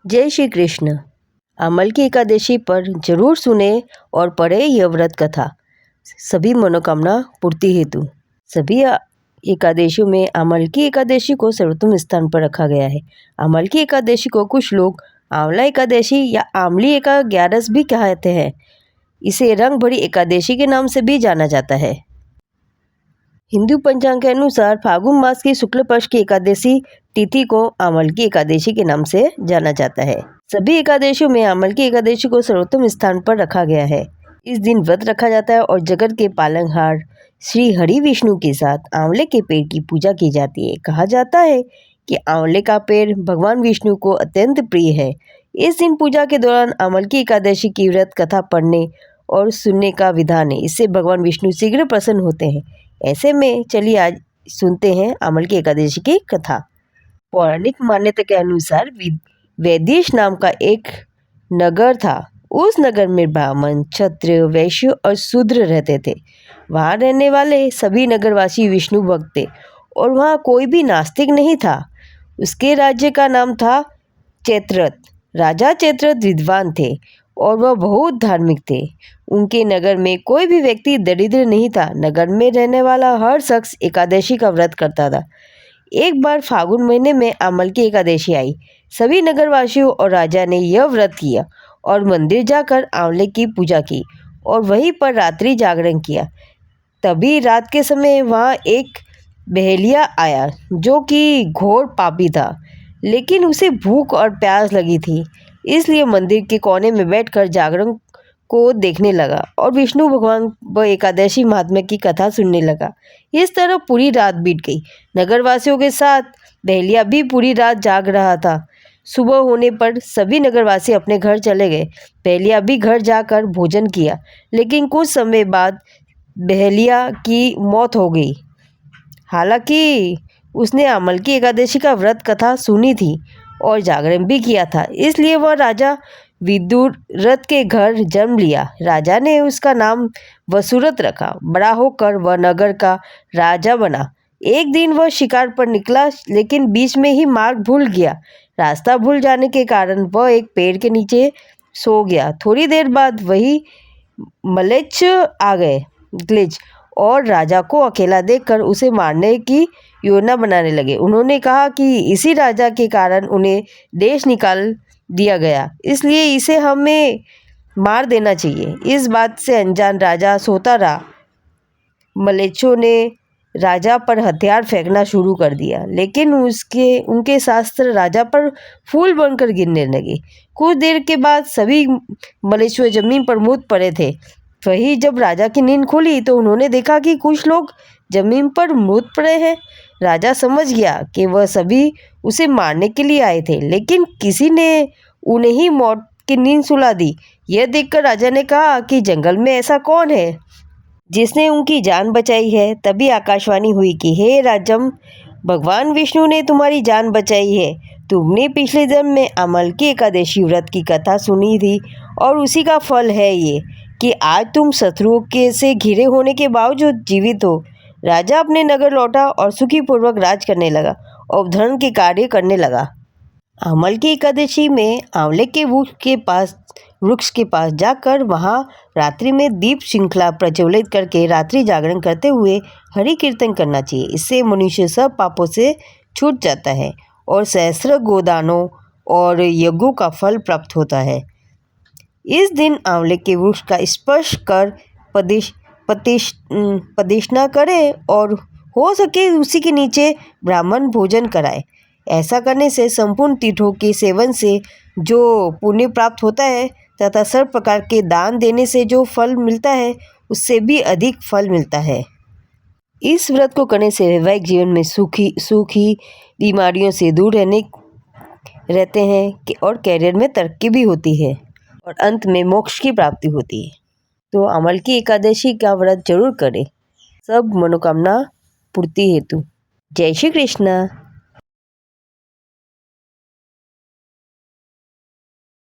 जय श्री कृष्ण। अमल की एकादशी पर जरूर सुने और पढ़े यह व्रत कथा, सभी मनोकामना पूर्ति हेतु। सभी एकादशियों में अमल की एकादशी को सर्वोत्तम स्थान पर रखा गया है। अमल की एकादशी को कुछ लोग आंवला एकादशी या आंवली एकाग्यारस भी कहते हैं। इसे रंग भरी एकादशी के नाम से भी जाना जाता है। हिंदू पंचांग के अनुसार फागुन मास की शुक्ल पक्ष की एकादशी तिथि को अमल की एकादशी के नाम से जाना जाता है। सभी एकादशियों में अमल की एकादशी को सर्वोत्तम स्थान पर रखा गया है। इस दिन व्रत रखा जाता है और जगत के पालनहार श्री हरि विष्णु के साथ आंवले के पेड़ की पूजा की जाती है। कहा जाता है कि आंवले का पेड़ भगवान विष्णु को अत्यंत प्रिय है। इस दिन पूजा के दौरान अमल की एकादशी की व्रत कथा पढ़ने और सुनने का विधान है। इससे भगवान विष्णु शीघ्र प्रसन्न होते हैं। ऐसे में चलिए आज सुनते हैं अमल की एकादशी की कथा। पौराणिक मान्यता के अनुसार वैदेश नाम का एक नगर था। उस नगर में ब्राह्मण, क्षत्रिय, वैश्य और शूद्र रहते थे। वहाँ रहने वाले सभी नगरवासी विष्णु भक्त थे और वहाँ कोई भी नास्तिक नहीं था। उसके राज्य का नाम था चैत्ररथ। राजा चैत्ररथ विद्वान थे और वह बहुत धार्मिक थे। उनके नगर में कोई भी व्यक्ति दरिद्र नहीं था। नगर में रहने वाला हर शख्स एकादशी का व्रत करता था। एक बार फागुन महीने में अमल की एकादशी आई। सभी नगरवासियों और राजा ने यह व्रत किया और मंदिर जाकर आंवले की पूजा की और वहीं पर रात्रि जागरण किया। तभी रात के समय वहाँ एक बहेलिया आया जो कि घोर पापी था, लेकिन उसे भूख और प्यास लगी थी। इसलिए मंदिर के कोने में बैठकर जागरण को देखने लगा और विष्णु भगवान व एकादशी महात्म्य की कथा सुनने लगा। इस तरह पूरी रात बीत गई। नगरवासियों के साथ बहेलिया भी पूरी रात जाग रहा था। सुबह होने पर सभी नगरवासी अपने घर चले गए। बहेलिया भी घर जाकर भोजन किया, लेकिन कुछ समय बाद बहेलिया की मौत हो गई। हालांकि उसने अमल की एकादशी का व्रत कथा सुनी थी और जागरण भी किया था, इसलिए वह राजा विदुरथ के घर जन्म लिया। राजा ने उसका नाम वसुरथ रखा। बड़ा होकर वह नगर का राजा बना। एक दिन वह शिकार पर निकला, लेकिन बीच में ही मार्ग भूल गया। रास्ता भूल जाने के कारण वह एक पेड़ के नीचे सो गया। थोड़ी देर बाद वही मलेच्छ आ गए ग्लिच और राजा को अकेला देखकर उसे मारने की योजना बनाने लगे। उन्होंने कहा कि इसी राजा के कारण उन्हें देश निकाल दिया गया, इसलिए इसे हमें मार देना चाहिए। इस बात से अनजान राजा सोता रहा। मलेच्छों ने राजा पर हथियार फेंकना शुरू कर दिया, लेकिन उनके शास्त्र राजा पर फूल बनकर गिरने लगे। कुछ देर के बाद सभी मलेच्छों जमीन पर मुड़ पड़े थे। वही जब राजा की नींद खुली तो उन्होंने देखा कि कुछ लोग जमीन पर मुड़ पड़े हैं। राजा समझ गया कि वह सभी उसे मारने के लिए आए थे, लेकिन किसी ने उन्हें ही मौत की नींद सुला दी। यह देखकर राजा ने कहा कि जंगल में ऐसा कौन है जिसने उनकी जान बचाई है। तभी आकाशवाणी हुई कि हे राजम, भगवान विष्णु ने तुम्हारी जान बचाई है। तुमने पिछले जन्म में अमल की एकादशी व्रत की कथा सुनी थी और उसी का फल है ये कि आज तुम शत्रुओं के से घिरे होने के बावजूद जीवित हो। राजा अपने नगर लौटा और सुखीपूर्वक राज करने लगा और धर्म के कार्य करने लगा। अमल की एकादशी में आंवले के वृक्ष के पास जाकर वहाँ रात्रि में दीप श्रृंखला प्रज्वलित करके रात्रि जागरण करते हुए हरि कीर्तन करना चाहिए। इससे मनुष्य सब पापों से छूट जाता है और सहस्र गोदानों और यज्ञों का फल प्राप्त होता है। इस दिन आंवले के वृक्ष का स्पर्श कर प्रदक्षिणा करें और हो सके उसी के नीचे ब्राह्मण भोजन कराए। ऐसा करने से संपूर्ण तीर्थों के सेवन से जो पुण्य प्राप्त होता है तथा सर्व प्रकार के दान देने से जो फल मिलता है उससे भी अधिक फल मिलता है। इस व्रत को करने से वैवाहिक जीवन में सुखी बीमारियों से दूर रहते हैं और कैरियर में तरक्की भी होती है और अंत में मोक्ष की प्राप्ति होती है। तो अमल की एकादशी का व्रत जरूर करें, सब मनोकामना पूर्ति हेतु। जय श्री कृष्ण।